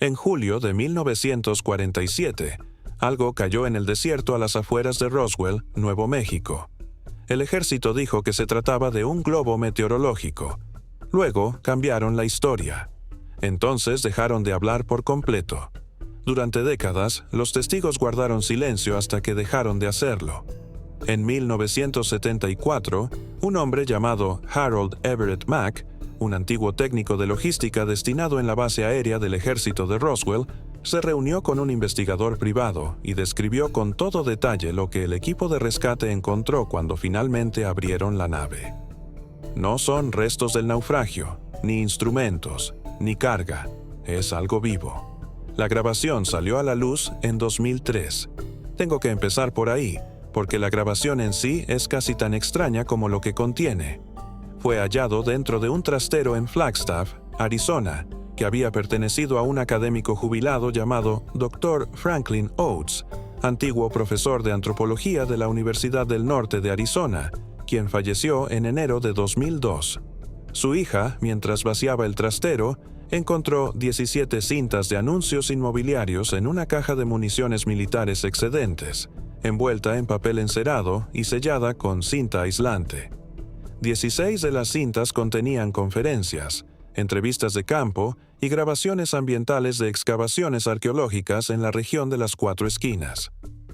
En julio de 1947, algo cayó en el desierto a las afueras de Roswell, Nuevo México. El ejército dijo que se trataba de un globo meteorológico. Luego cambiaron la historia. Entonces dejaron de hablar por completo. Durante décadas, los testigos guardaron silencio hasta que dejaron de hacerlo. En 1974, un hombre llamado Harold Everett Mack, un antiguo técnico de logística destinado en la base aérea del ejército de Roswell, se reunió con un investigador privado y describió con todo detalle lo que el equipo de rescate encontró cuando finalmente abrieron la nave. No son restos del naufragio, ni instrumentos, ni carga. Es algo vivo. La grabación salió a la luz en 2003. Tengo que empezar por ahí, porque la grabación en sí es casi tan extraña como lo que contiene. Fue hallado dentro de un trastero en Flagstaff, Arizona, que había pertenecido a un académico jubilado llamado Dr. Franklin Oates, antiguo profesor de antropología de la Universidad del Norte de Arizona, quien falleció en enero de 2002. Su hija, mientras vaciaba el trastero, encontró 17 cintas de anuncios inmobiliarios en una caja de municiones militares excedentes, envuelta en papel encerado y sellada con cinta aislante. 16 de las cintas contenían conferencias, entrevistas de campo y grabaciones ambientales de excavaciones arqueológicas en la región de las Cuatro Esquinas.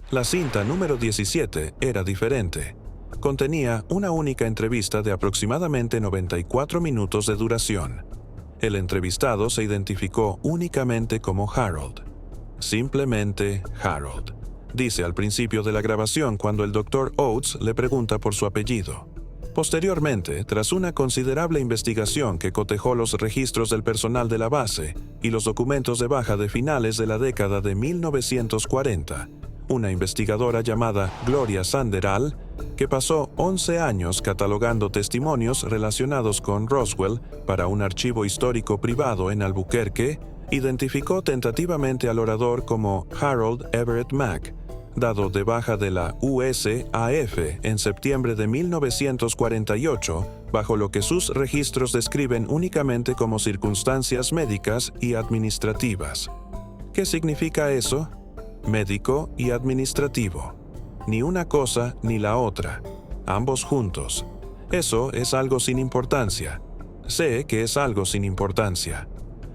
La cinta número 17 era diferente. Contenía una única entrevista de aproximadamente 94 minutos de duración. El entrevistado se identificó únicamente como Harold. Simplemente Harold, dice al principio de la grabación cuando el Dr. Oates le pregunta por su apellido. Posteriormente, tras una considerable investigación que cotejó los registros del personal de la base y los documentos de baja de finales de la década de 1940, una investigadora llamada Gloria Sanderal, que pasó 11 años catalogando testimonios relacionados con Roswell para un archivo histórico privado en Albuquerque, identificó tentativamente al orador como Harold Everett Mack, dado de baja de la USAF en septiembre de 1948, bajo lo que sus registros describen únicamente como circunstancias médicas y administrativas. ¿Qué significa eso? Médico y administrativo. Ni una cosa ni la otra. Ambos juntos. Eso es algo sin importancia. Sé que es algo sin importancia.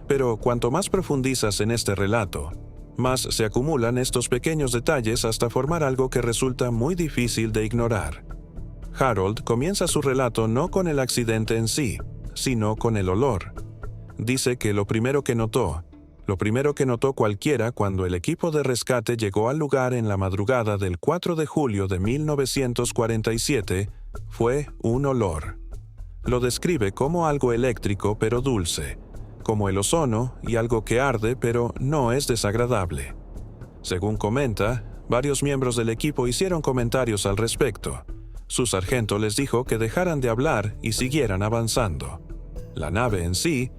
Pero cuanto más profundizas en este relato, más se acumulan estos pequeños detalles hasta formar algo que resulta muy difícil de ignorar. Harold comienza su relato no con el accidente en sí, sino con el olor. Dice que lo primero que notó cualquiera cuando el equipo de rescate llegó al lugar en la madrugada del 4 de julio de 1947, fue un olor. Lo describe como algo eléctrico pero dulce, como el ozono y algo que arde pero no es desagradable. Según comenta, varios miembros del equipo hicieron comentarios al respecto. Su sargento les dijo que dejaran de hablar y siguieran avanzando. La nave en sí,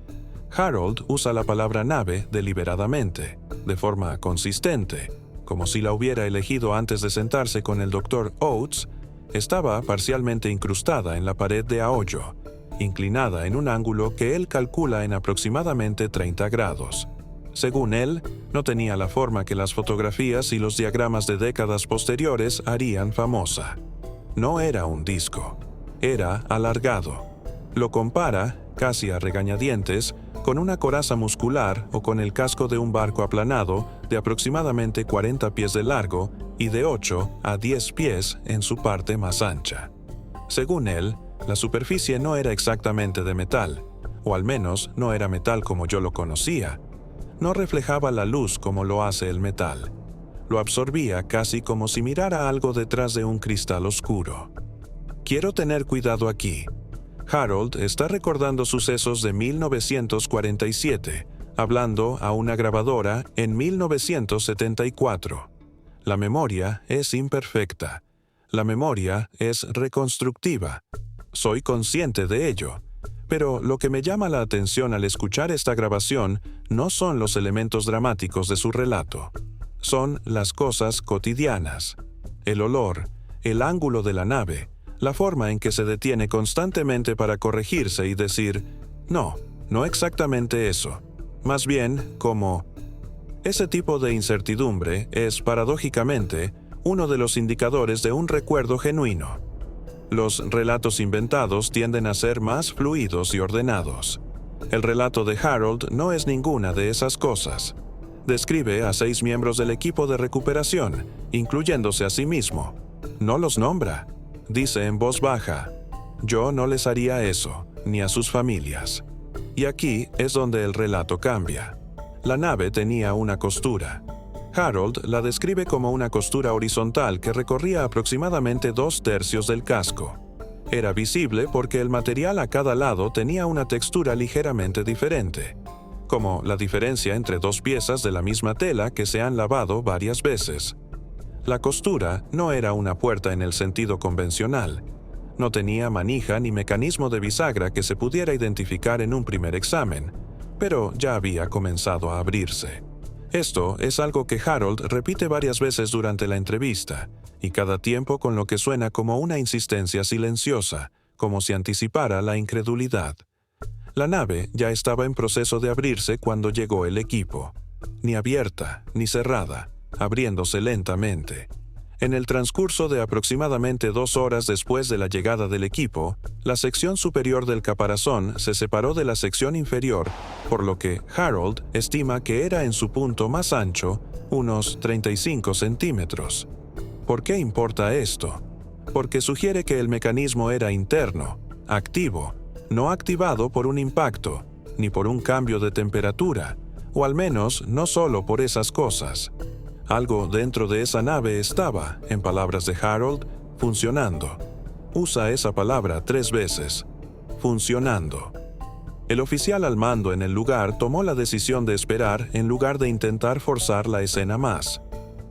Harold usa la palabra nave deliberadamente, de forma consistente, como si la hubiera elegido antes de sentarse con el Dr. Oates. Estaba parcialmente incrustada en la pared de a hoyo, inclinada en un ángulo que él calcula en aproximadamente 30 grados. Según él, no tenía la forma que las fotografías y los diagramas de décadas posteriores harían famosa. No era un disco, era alargado. Lo compara, casi a regañadientes, con una coraza muscular o con el casco de un barco aplanado de aproximadamente 40 pies de largo y de 8 a 10 pies en su parte más ancha. Según él, la superficie no era exactamente de metal, o al menos no era metal como yo lo conocía. No reflejaba la luz como lo hace el metal. Lo absorbía casi como si mirara algo detrás de un cristal oscuro. Quiero tener cuidado aquí. Harold está recordando sucesos de 1947, hablando a una grabadora en 1974. La memoria es imperfecta. La memoria es reconstructiva. Soy consciente de ello. Pero lo que me llama la atención al escuchar esta grabación no son los elementos dramáticos de su relato. Son las cosas cotidianas. El olor, el ángulo de la nave, la forma en que se detiene constantemente para corregirse y decir, no exactamente eso. Más bien como, Ese tipo de incertidumbre es, paradójicamente, uno de los indicadores de un recuerdo genuino. Los relatos inventados tienden a ser más fluidos y ordenados. El relato de Harold no es ninguna de esas cosas. Describe a 6 miembros del equipo de recuperación, incluyéndose a sí mismo. No los nombra. Dice en voz baja: «Yo no les haría eso, ni a sus familias». Y aquí es donde el relato cambia. La nave tenía una costura. Harold la describe como una costura horizontal que recorría aproximadamente 2/3 del casco. Era visible porque el material a cada lado tenía una textura ligeramente diferente, como la diferencia entre 2 piezas de la misma tela que se han lavado varias veces. La costura no era una puerta en el sentido convencional. No tenía manija ni mecanismo de bisagra que se pudiera identificar en un primer examen, pero ya había comenzado a abrirse. Esto es algo que Harold repite varias veces durante la entrevista, y cada tiempo con lo que suena como una insistencia silenciosa, como si anticipara la incredulidad. La nave ya estaba en proceso de abrirse cuando llegó el equipo. Ni abierta, ni cerrada, abriéndose lentamente. En el transcurso de aproximadamente 2 horas después de la llegada del equipo, la sección superior del caparazón se separó de la sección inferior, por lo que Harold estima que era en su punto más ancho unos 35 centímetros. ¿Por qué importa esto? Porque sugiere que el mecanismo era interno, activo, no activado por un impacto, ni por un cambio de temperatura, o al menos no solo por esas cosas. Algo dentro de esa nave estaba, en palabras de Harold, funcionando. Usa esa palabra 3 veces. Funcionando. El oficial al mando en el lugar tomó la decisión de esperar en lugar de intentar forzar la escena más.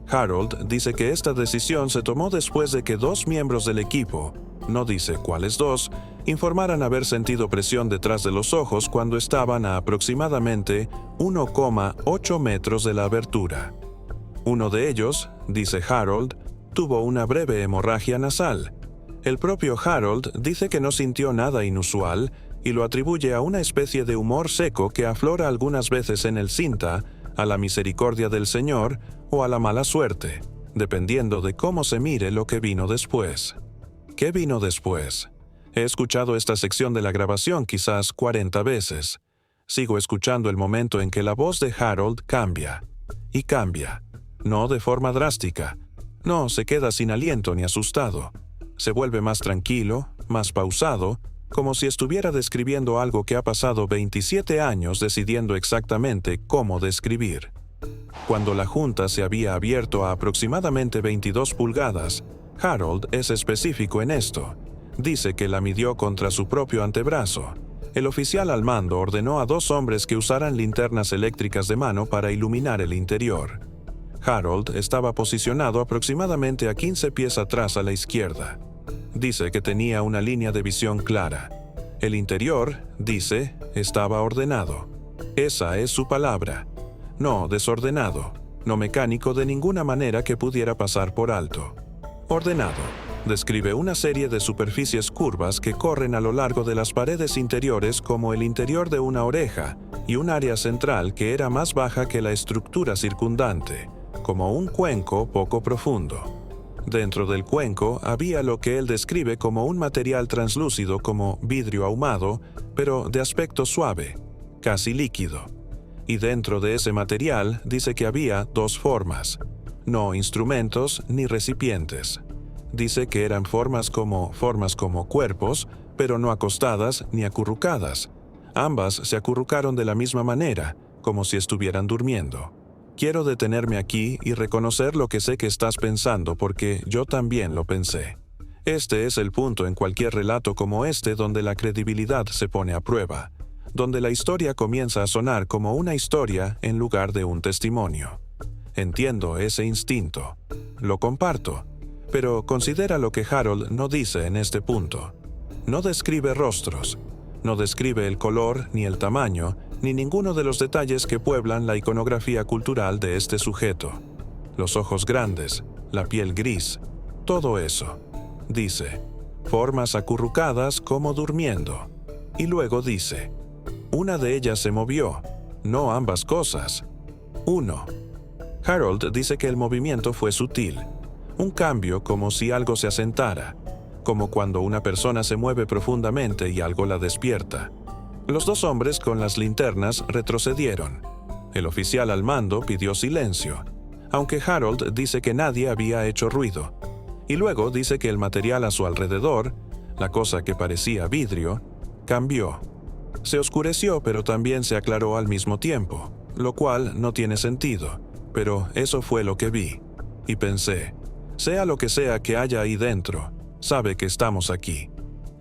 Harold dice que esta decisión se tomó después de que 2 miembros del equipo, no dice cuáles 2, informaran haber sentido presión detrás de los ojos cuando estaban a aproximadamente 1,8 metros de la abertura. Uno de ellos, dice Harold, tuvo una breve hemorragia nasal. El propio Harold dice que no sintió nada inusual y lo atribuye a una especie de humor seco que aflora algunas veces en el Cinta, a la misericordia del Señor o a la mala suerte, dependiendo de cómo se mire lo que vino después. ¿Qué vino después? He escuchado esta sección de la grabación quizás 40 veces. Sigo escuchando el momento en que la voz de Harold cambia. Y cambia. No de forma drástica. No se queda sin aliento ni asustado. Se vuelve más tranquilo, más pausado, como si estuviera describiendo algo que ha pasado 27 años decidiendo exactamente cómo describir. Cuando la junta se había abierto a aproximadamente 22 pulgadas, Harold es específico en esto. Dice que la midió contra su propio antebrazo. El oficial al mando ordenó a 2 hombres que usaran linternas eléctricas de mano para iluminar el interior. Harold estaba posicionado aproximadamente a 15 pies atrás a la izquierda. Dice que tenía una línea de visión clara. El interior, dice, estaba ordenado. Esa es su palabra. No desordenado, no mecánico de ninguna manera que pudiera pasar por alto. Ordenado. Describe una serie de superficies curvas que corren a lo largo de las paredes interiores como el interior de una oreja y un área central que era más baja que la estructura circundante, como un cuenco poco profundo. Dentro del cuenco había lo que él describe como un material translúcido como vidrio ahumado, pero de aspecto suave, casi líquido. Y dentro de ese material dice que había 2 formas, no instrumentos ni recipientes. Dice que eran formas como cuerpos, pero no acostadas ni acurrucadas. Ambas se acurrucaron de la misma manera, como si estuvieran durmiendo. Quiero detenerme aquí y reconocer lo que sé que estás pensando porque yo también lo pensé. Este es el punto en cualquier relato como este donde la credibilidad se pone a prueba, donde la historia comienza a sonar como una historia en lugar de un testimonio. Entiendo ese instinto. Lo comparto. Pero considera lo que Harold no dice en este punto. No describe rostros. No describe el color ni el tamaño, ni ninguno de los detalles que pueblan la iconografía cultural de este sujeto. Los ojos grandes, la piel gris, todo eso. Dice, formas acurrucadas como durmiendo. Y luego dice, una de ellas se movió, no ambas cosas. 1. Harold dice que el movimiento fue sutil, un cambio como si algo se asentara, como cuando una persona se mueve profundamente y algo la despierta. Los dos hombres con las linternas retrocedieron. El oficial al mando pidió silencio, aunque Harold dice que nadie había hecho ruido. Y luego dice que el material a su alrededor, la cosa que parecía vidrio, cambió. Se oscureció, pero también se aclaró al mismo tiempo, lo cual no tiene sentido, pero eso fue lo que vi. Y pensé, sea lo que sea que haya ahí dentro, sabe que estamos aquí.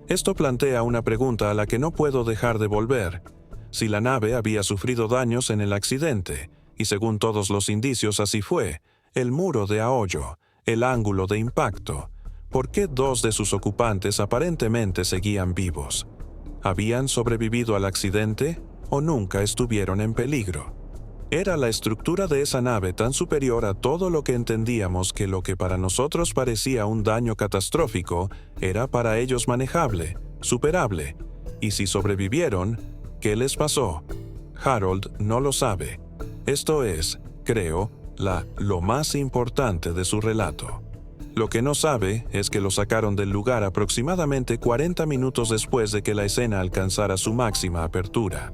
Esto plantea una pregunta a la que no puedo dejar de volver. Si la nave había sufrido daños en el accidente, y según todos los indicios así fue, el muro de ahollo, el ángulo de impacto, ¿por qué dos de sus ocupantes aparentemente seguían vivos? ¿Habían sobrevivido al accidente o nunca estuvieron en peligro? ¿Era la estructura de esa nave tan superior a todo lo que entendíamos que lo que para nosotros parecía un daño catastrófico era para ellos manejable, superable? Y si sobrevivieron, ¿qué les pasó? Harold no lo sabe. Esto es, creo, lo más importante de su relato. Lo que no sabe es que lo sacaron del lugar aproximadamente 40 minutos después de que la escena alcanzara su máxima apertura.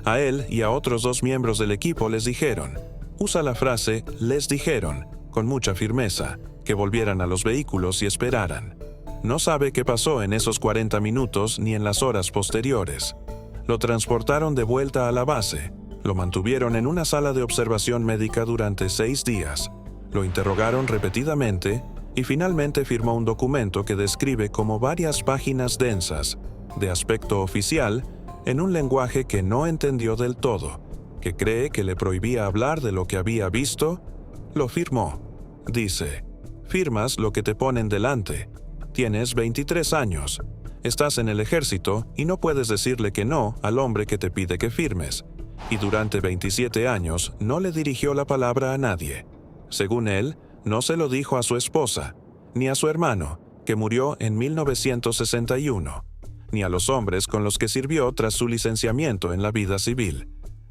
A él y a otros dos miembros del equipo les dijeron, usa la frase «les dijeron», con mucha firmeza, que volvieran a los vehículos y esperaran. No sabe qué pasó en esos 40 minutos ni en las horas posteriores. Lo transportaron de vuelta a la base, lo mantuvieron en una sala de observación médica durante 6 días, lo interrogaron repetidamente y finalmente firmó un documento que describe como varias páginas densas, de aspecto oficial, en un lenguaje que no entendió del todo, que cree que le prohibía hablar de lo que había visto. Lo firmó. Dice, firmas lo que te ponen delante. Tienes 23 años. Estás en el ejército y no puedes decirle que no al hombre que te pide que firmes. Y durante 27 años no le dirigió la palabra a nadie. Según él, no se lo dijo a su esposa, ni a su hermano, que murió en 1961, ni a los hombres con los que sirvió tras su licenciamiento en la vida civil.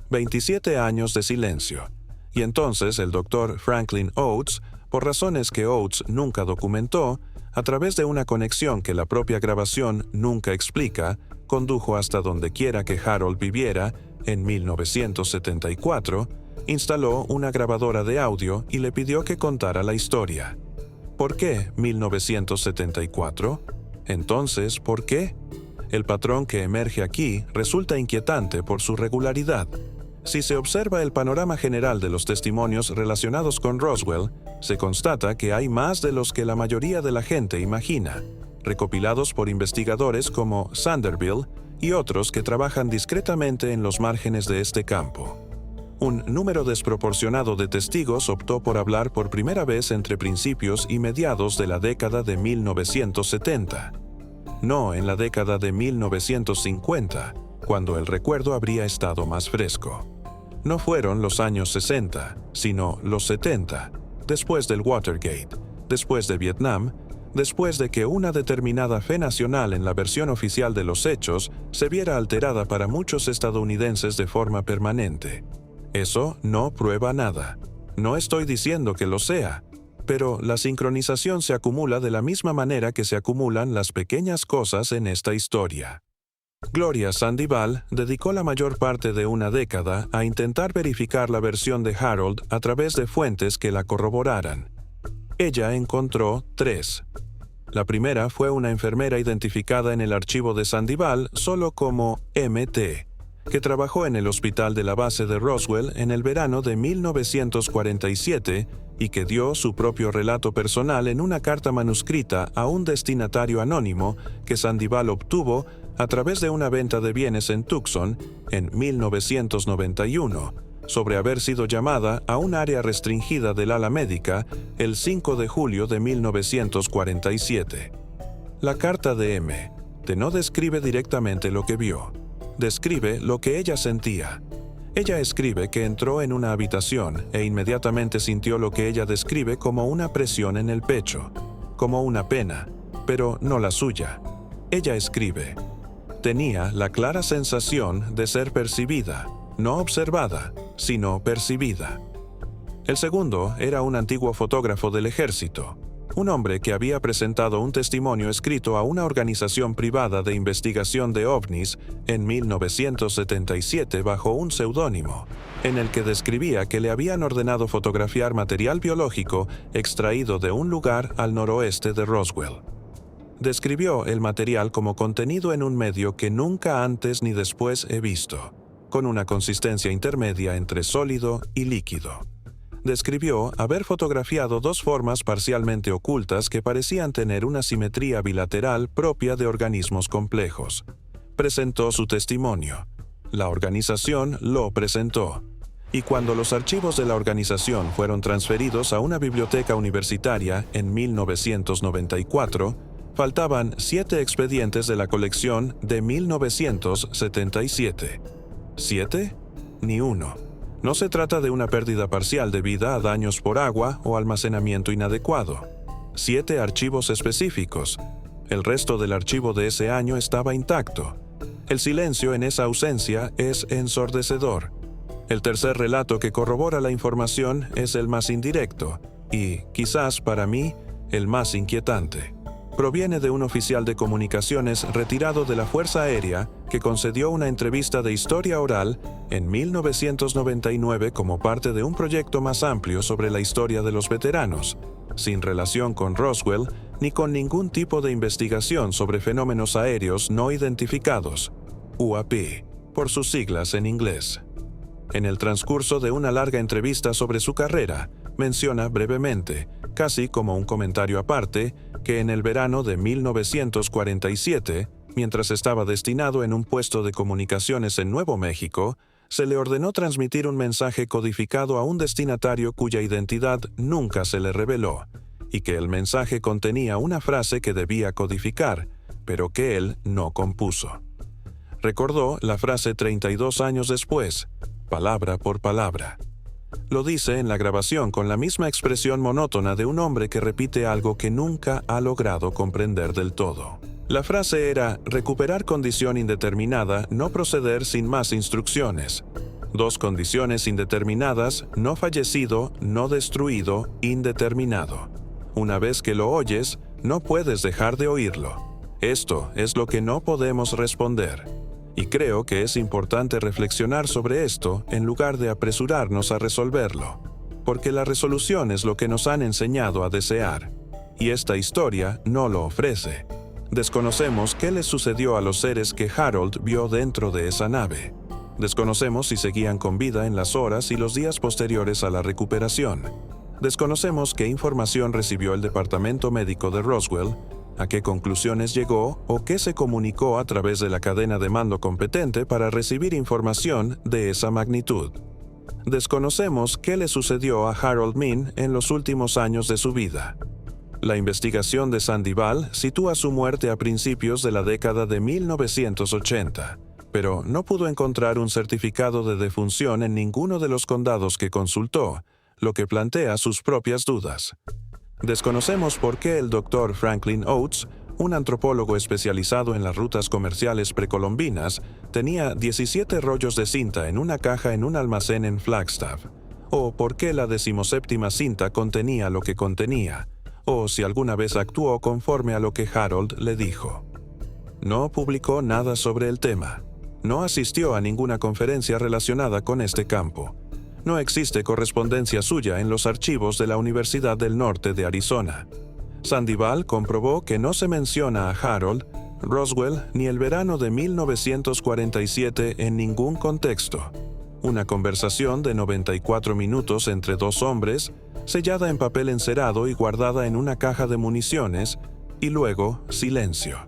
27 años de silencio. Y entonces el doctor Franklin Oates, por razones que Oates nunca documentó, a través de una conexión que la propia grabación nunca explica, condujo hasta donde quiera que Harold viviera, en 1974, instaló una grabadora de audio y le pidió que contara la historia. ¿Por qué 1974? Entonces, ¿por qué? El patrón que emerge aquí resulta inquietante por su regularidad. Si se observa el panorama general de los testimonios relacionados con Roswell, se constata que hay más de los que la mayoría de la gente imagina, recopilados por investigadores como Sanderville y otros que trabajan discretamente en los márgenes de este campo. Un número desproporcionado de testigos optó por hablar por primera vez entre principios y mediados de la década de 1970. No en la década de 1950, cuando el recuerdo habría estado más fresco. No fueron los años 60, sino los 70, después del Watergate, después de Vietnam, después de que una determinada fe nacional en la versión oficial de los hechos se viera alterada para muchos estadounidenses de forma permanente. Eso no prueba nada. No estoy diciendo que lo sea, pero la sincronización se acumula de la misma manera que se acumulan las pequeñas cosas en esta historia. Gloria Sandoval dedicó la mayor parte de una década a intentar verificar la versión de Harold a través de fuentes que la corroboraran. Ella encontró 3. La primera fue una enfermera identificada en el archivo de Sandoval solo como MT, que trabajó en el hospital de la base de Roswell en el verano de 1947 y que dio su propio relato personal en una carta manuscrita a un destinatario anónimo que Sandoval obtuvo a través de una venta de bienes en Tucson en 1991, sobre haber sido llamada a un área restringida del ala médica el 5 de julio de 1947. La carta de M.T. no describe directamente lo que vio, describe lo que ella sentía. Ella escribe que entró en una habitación e inmediatamente sintió lo que ella describe como una presión en el pecho, como una pena, pero no la suya. Ella escribe, tenía la clara sensación de ser percibida, no observada, sino percibida. El segundo era un antiguo fotógrafo del ejército, un hombre que había presentado un testimonio escrito a una organización privada de investigación de ovnis en 1977 bajo un seudónimo, en el que describía que le habían ordenado fotografiar material biológico extraído de un lugar al noroeste de Roswell. Describió el material como contenido en un medio que nunca antes ni después he visto, con una consistencia intermedia entre sólido y líquido. Describió haber fotografiado dos formas parcialmente ocultas que parecían tener una simetría bilateral propia de organismos complejos. Presentó su testimonio. La organización lo presentó. Y cuando los archivos de la organización fueron transferidos a una biblioteca universitaria en 1994, faltaban 7 expedientes de la colección de 1977. ¿7? Ni uno. No se trata de una pérdida parcial debida a daños por agua o almacenamiento inadecuado. 7 archivos específicos. El resto del archivo de ese año estaba intacto. El silencio en esa ausencia es ensordecedor. El tercer relato que corrobora la información es el más indirecto y, quizás para mí, el más inquietante. Proviene de un oficial de comunicaciones retirado de la Fuerza Aérea que concedió una entrevista de historia oral en 1999 como parte de un proyecto más amplio sobre la historia de los veteranos, sin relación con Roswell ni con ningún tipo de investigación sobre fenómenos aéreos no identificados, UAP, por sus siglas en inglés. En el transcurso de una larga entrevista sobre su carrera, menciona brevemente, casi como un comentario aparte, que en el verano de 1947, mientras estaba destinado en un puesto de comunicaciones en Nuevo México, se le ordenó transmitir un mensaje codificado a un destinatario cuya identidad nunca se le reveló, y que el mensaje contenía una frase que debía codificar, pero que él no compuso. Recordó la frase 32 años después, palabra por palabra. Lo dice en la grabación con la misma expresión monótona de un hombre que repite algo que nunca ha logrado comprender del todo. La frase era recuperar condición indeterminada, no proceder sin más instrucciones. 2 condiciones indeterminadas, no fallecido, no destruido, indeterminado. Una vez que lo oyes, no puedes dejar de oírlo. Esto es lo que no podemos responder. Y creo que es importante reflexionar sobre esto en lugar de apresurarnos a resolverlo, porque la resolución es lo que nos han enseñado a desear, y esta historia no lo ofrece. Desconocemos qué les sucedió a los seres que Harold vio dentro de esa nave. Desconocemos si seguían con vida en las horas y los días posteriores a la recuperación. Desconocemos qué información recibió el Departamento Médico de Roswell, a qué conclusiones llegó o qué se comunicó a través de la cadena de mando competente para recibir información de esa magnitud. Desconocemos qué le sucedió a Harold Min en los últimos años de su vida. La investigación de Sandoval sitúa su muerte a principios de la década de 1980, pero no pudo encontrar un certificado de defunción en ninguno de los condados que consultó, lo que plantea sus propias dudas. Desconocemos por qué el Dr. Franklin Oates, un antropólogo especializado en las rutas comerciales precolombinas, tenía 17 rollos de cinta en una caja en un almacén en Flagstaff, o por qué la 17ª cinta contenía lo que contenía, o si alguna vez actuó conforme a lo que Harold le dijo. No publicó nada sobre el tema. No asistió a ninguna conferencia relacionada con este campo. No existe correspondencia suya en los archivos de la Universidad del Norte de Arizona. Sandoval comprobó que no se menciona a Harold, Roswell ni el verano de 1947 en ningún contexto. Una conversación de 94 minutos entre 2 hombres, sellada en papel encerado y guardada en una caja de municiones, y luego silencio.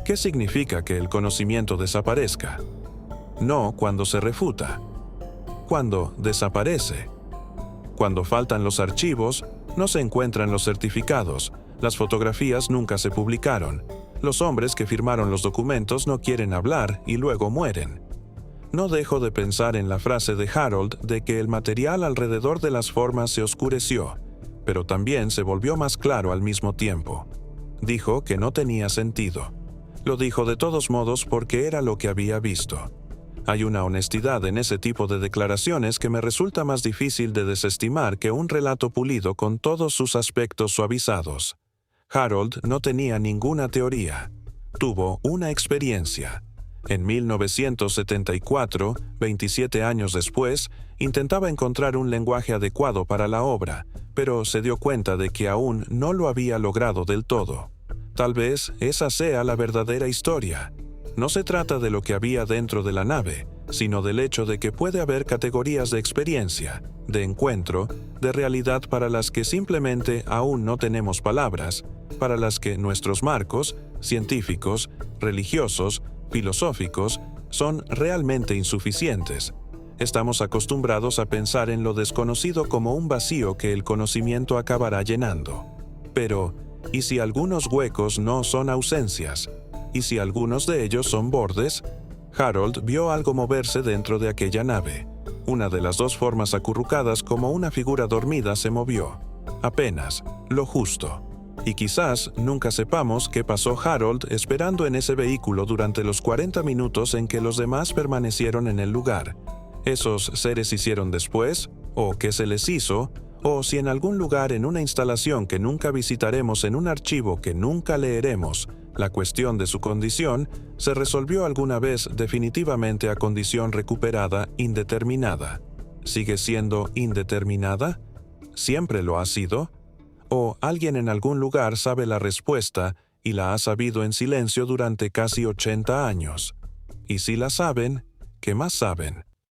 ¿Qué significa que el conocimiento desaparezca? No cuando se refuta. Cuando desaparece. Cuando faltan los archivos, no se encuentran los certificados, las fotografías nunca se publicaron, los hombres que firmaron los documentos no quieren hablar y luego mueren. No dejo de pensar en la frase de Harold de que el material alrededor de las formas se oscureció, pero también se volvió más claro al mismo tiempo. Dijo que no tenía sentido. Lo dijo de todos modos porque era lo que había visto. Hay una honestidad en ese tipo de declaraciones que me resulta más difícil de desestimar que un relato pulido con todos sus aspectos suavizados. Harold no tenía ninguna teoría. Tuvo una experiencia. En 1974, 27 años después, intentaba encontrar un lenguaje adecuado para la obra, pero se dio cuenta de que aún no lo había logrado del todo. Tal vez esa sea la verdadera historia. No se trata de lo que había dentro de la nave, sino del hecho de que puede haber categorías de experiencia, de encuentro, de realidad para las que simplemente aún no tenemos palabras, para las que nuestros marcos, científicos, religiosos, filosóficos, son realmente insuficientes. Estamos acostumbrados a pensar en lo desconocido como un vacío que el conocimiento acabará llenando. Pero, ¿y si algunos huecos no son ausencias? ¿Y si algunos de ellos son bordes? Harold vio algo moverse dentro de aquella nave. Una de las dos formas acurrucadas como una figura dormida se movió. Apenas, lo justo. Y quizás nunca sepamos qué pasó Harold esperando en ese vehículo durante los 40 minutos en que los demás permanecieron en el lugar. ¿Esos seres hicieron después? ¿O qué se les hizo? ¿O si en algún lugar en una instalación que nunca visitaremos, en un archivo que nunca leeremos, la cuestión de su condición se resolvió alguna vez definitivamente a condición recuperada indeterminada? ¿Sigue siendo indeterminada? ¿Siempre lo ha sido? ¿O alguien en algún lugar sabe la respuesta y la ha sabido en silencio durante casi 80 años? Y si la saben, ¿qué más saben?